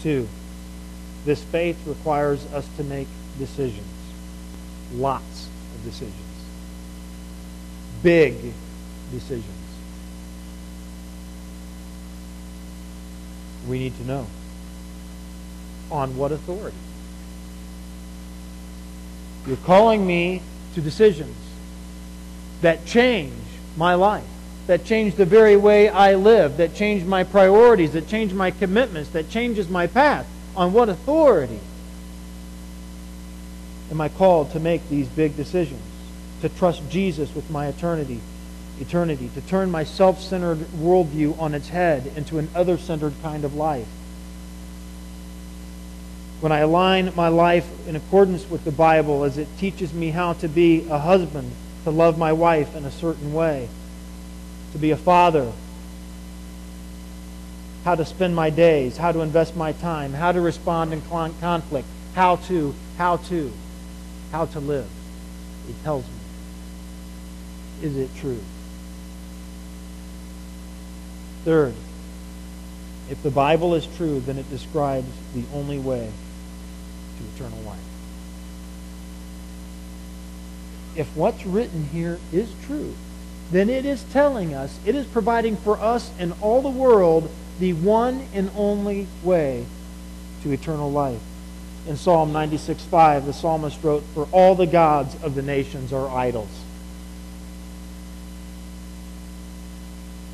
2, this faith requires us to make decisions. Lots of decisions. Big decisions. We need to know. On what authority? You're calling me to decisions that change my life, that change the very way I live, that change my priorities, that change my commitments, that changes my path. On what authority am I called to make these big decisions? To trust Jesus with my eternity, to turn my self-centered worldview on its head into an other-centered kind of life. When I align my life in accordance with the Bible as it teaches me how to be a husband, to love my wife in a certain way, to be a father, how to spend my days, how to invest my time, how to respond in conflict, how to live. It tells me. Is it true? Third, if the Bible is true, then it describes the only way to eternal life. If what's written here is true, then it is telling us, it is providing for us and all the world the one and only way to eternal life. In Psalm 96:5, the psalmist wrote, "For all the gods of the nations are idols."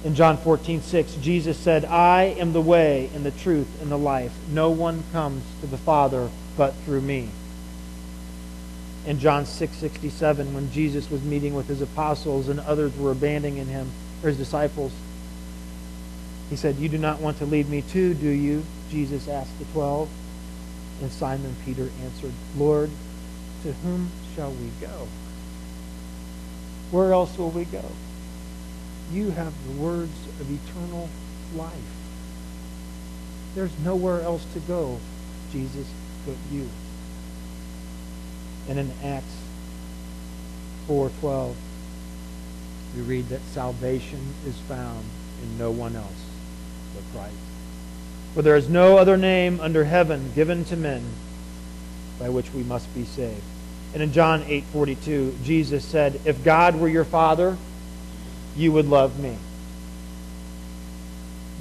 In John 14:6, Jesus said, "I am the way and the truth and the life. No one comes to the Father but through me." In John 6:67, when Jesus was meeting with his apostles and others were abandoning him, or his disciples, he said, "You do not want to leave me too, do you?" Jesus asked the 12. And Simon Peter answered, "Lord, to whom shall we go? Where else will we go? You have the words of eternal life. There's nowhere else to go, Jesus, but you." And in Acts 4:12, we read that salvation is found in no one else but Christ. For there is no other name under heaven given to men by which we must be saved. And in John 8:42, Jesus said, "If God were your Father, you would love me."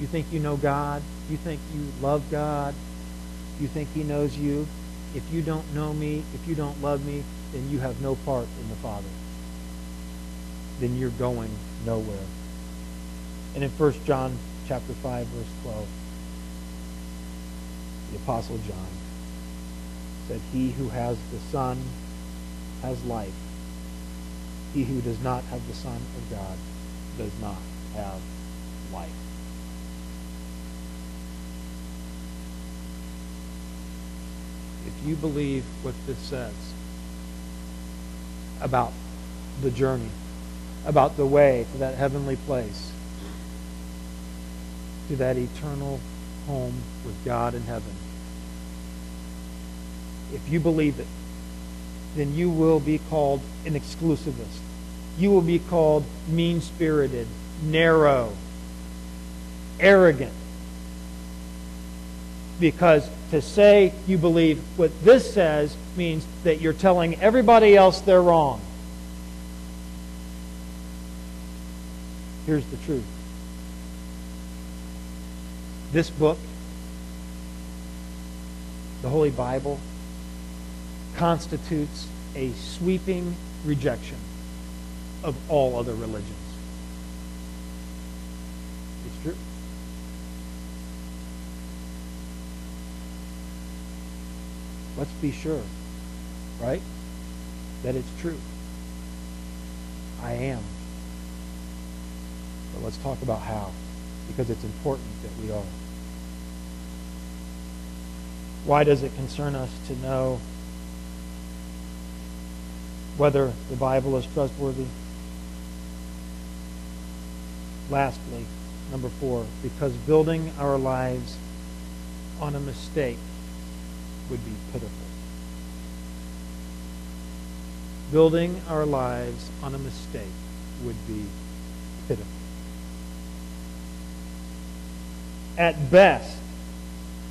You think you know God? You think you love God? You think He knows you? If you don't know me, if you don't love me, then you have no part in the Father. Then you're going nowhere. And in 1 John chapter 5, verse 12, the Apostle John said, "He who has the Son has life. He who does not have the Son of God does not have life." If you believe what this says about the journey, about the way to that heavenly place, to that eternal home with God in heaven, if you believe it, then you will be called an exclusivist. You will be called mean-spirited, narrow, arrogant. Because to say you believe what this says means that you're telling everybody else they're wrong. Here's the truth. This book, the Holy Bible, constitutes a sweeping rejection of all other religions. It's true. Let's be sure, right, that it's true. I am. But let's talk about how, because it's important that we are. Why does it concern us to know whether the Bible is trustworthy? Lastly, number 4, because building our lives on a mistake would be pitiful. Building our lives on a mistake would be pitiful. At best,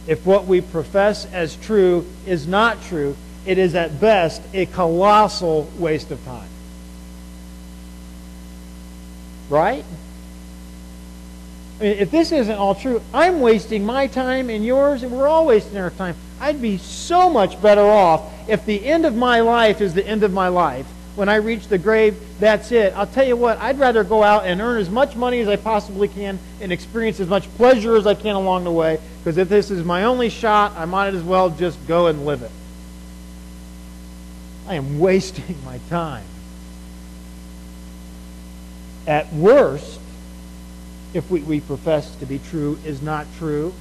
If what we profess as true is not true, it is at best a colossal waste of time. Right? I mean, if this isn't all true, I'm wasting my time and yours, and we're all wasting our time. I'd be so much better off if the end of my life is the end of my life. When I reach the grave, that's it. I'll tell you what, I'd rather go out and earn as much money as I possibly can and experience as much pleasure as I can along the way, because if this is my only shot, I might as well just go and live it. I am wasting my time. At worst, if we profess to be true is not true,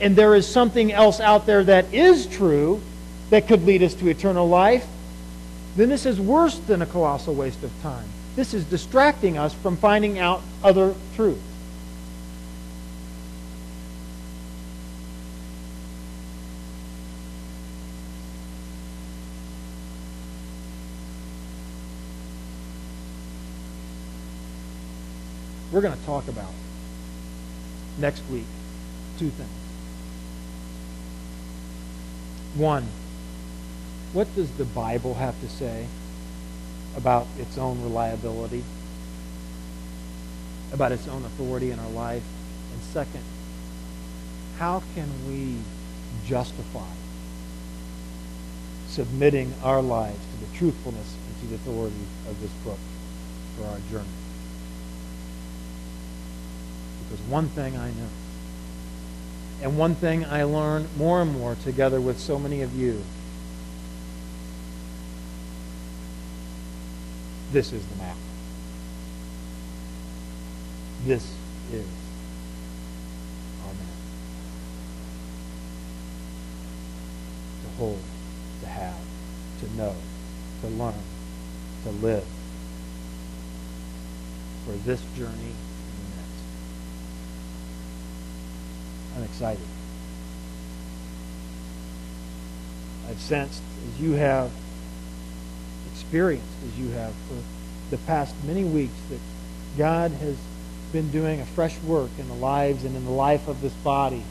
and there is something else out there that is true that could lead us to eternal life, then this is worse than a colossal waste of time. This is distracting us from finding out other truth. We're going to talk about next week two things. One, what does the Bible have to say about its own reliability, about its own authority in our life? And second, how can we justify submitting our lives to the truthfulness and to the authority of this book for our journey? Because one thing I know, and one thing I learn more and more together with so many of you, this is the map. This is our map. To hold, to have, to know, to learn, to live for this journey and the next. I'm excited. I've sensed, as you have experienced, as you have for the past many weeks, that God has been doing a fresh work in the lives and in the life of this body.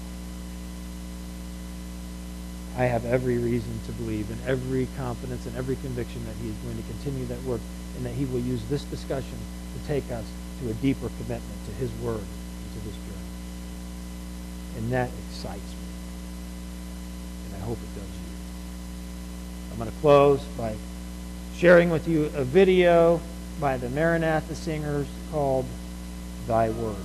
I have every reason to believe and every confidence and every conviction that He is going to continue that work, and that He will use this discussion to take us to a deeper commitment to His Word and to this journey. And that excites me. And I hope it does you. I'm going to close by sharing with you a video by the Maranatha Singers called Thy Word.